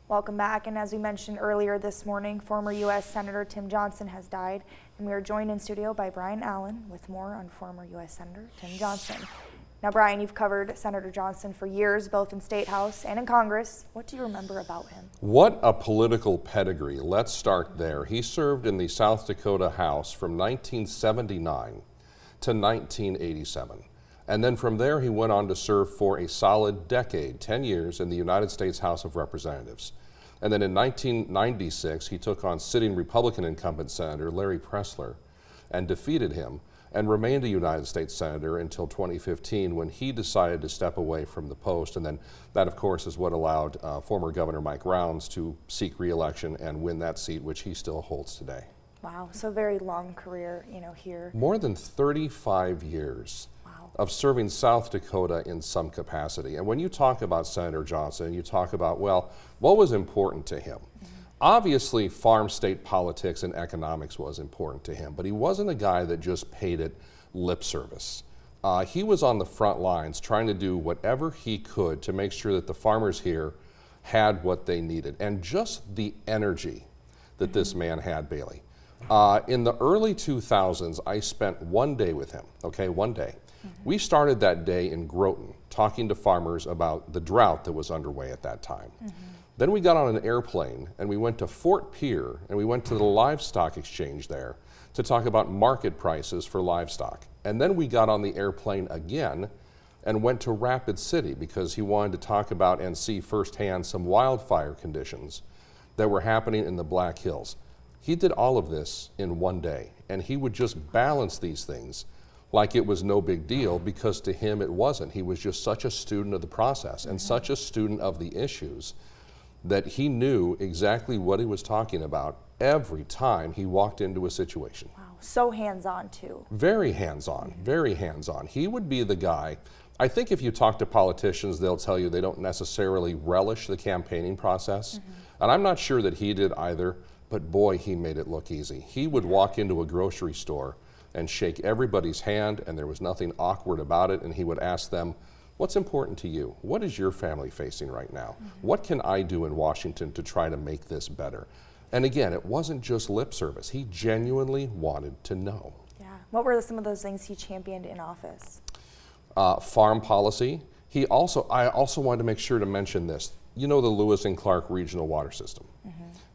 Welcome back. And as we mentioned earlier this morning, former U.S. Senator Tim Johnson has died. And we are joined in studio by Brian Allen with more on former U.S. Senator Tim Johnson. Now, Brian, you've covered Senator Johnson for years, both in State House and in Congress. What do you remember about him? What a political pedigree. Let's start there. He served in the South Dakota House from 1979 to 1987. And then from there, he went on to serve for a solid decade, 10 years, in the United States House of Representatives. And then in 1996, he took on sitting Republican incumbent Senator Larry Pressler and defeated him, and remained a United States Senator until 2015 when he decided to step away from the post. And then that, of course, is what allowed former Governor Mike Rounds to seek re-election and win that seat, which he still holds today. Wow, so very long career, here. More than 35 years. Wow. Of serving South Dakota in some capacity. And when you talk about Senator Johnson, you talk about, well, what was important to him? Obviously, farm state politics and economics was important to him, but he wasn't a guy that just paid it lip service. He was on the front lines trying to do whatever he could to make sure that the farmers here had what they needed. And just the energy that this man had, Bailey. In the early 2000s, I spent one day with him, okay, one day. We started that day in Groton, talking to farmers about the drought that was underway at that time. Then we got on an airplane and we went to Fort Pierre and we went to the livestock exchange there to talk about market prices for livestock. And then we got on the airplane again and went to Rapid City because he wanted to talk about and see firsthand some wildfire conditions that were happening in the Black Hills. He did all of this in one day, and he would just balance these things like it was no big deal, because to him it wasn't. He was just such a student of the process and such a student of the issues that he knew exactly what he was talking about every time he walked into a situation. Wow, so hands-on too. Very hands-on, very hands-on. He would be the guy, I think if you talk to politicians, they'll tell you they don't necessarily relish the campaigning process. And I'm not sure that he did either, but boy, he made it look easy. He would walk into a grocery store and shake everybody's hand, and there was nothing awkward about it, and he would ask them, what's important to you? What is your family facing right now? What can I do in Washington to try to make this better? And again, it wasn't just lip service. He genuinely wanted to know. Yeah. What were some of those things he championed in office? Farm policy. I also wanted to make sure to mention this. You know the Lewis and Clark Regional Water System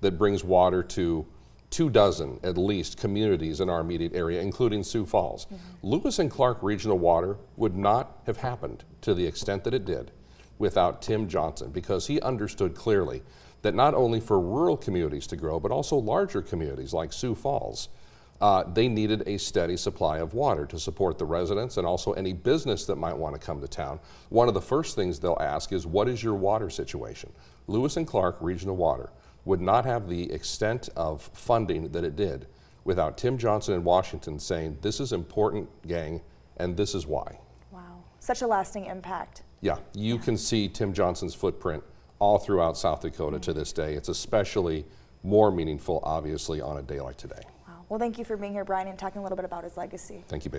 that brings water to 24 at least communities in our immediate area, including Sioux Falls. Lewis and Clark Regional Water would not have happened to the extent that it did without Tim Johnson, because he understood clearly that not only for rural communities to grow, but also larger communities like Sioux Falls, they needed a steady supply of water to support the residents and also any business that might want to come to town. One of the first things they'll ask is, what is your water situation? Lewis and Clark Regional Water would not have the extent of funding that it did without Tim Johnson in Washington saying, this is important, gang, and this is why. Wow, such a lasting impact. Yeah, you can see Tim Johnson's footprint all throughout South Dakota to this day. It's especially more meaningful, obviously, on a day like today. Wow, well, thank you for being here, Brian, and talking a little bit about his legacy. Thank you, Bailey.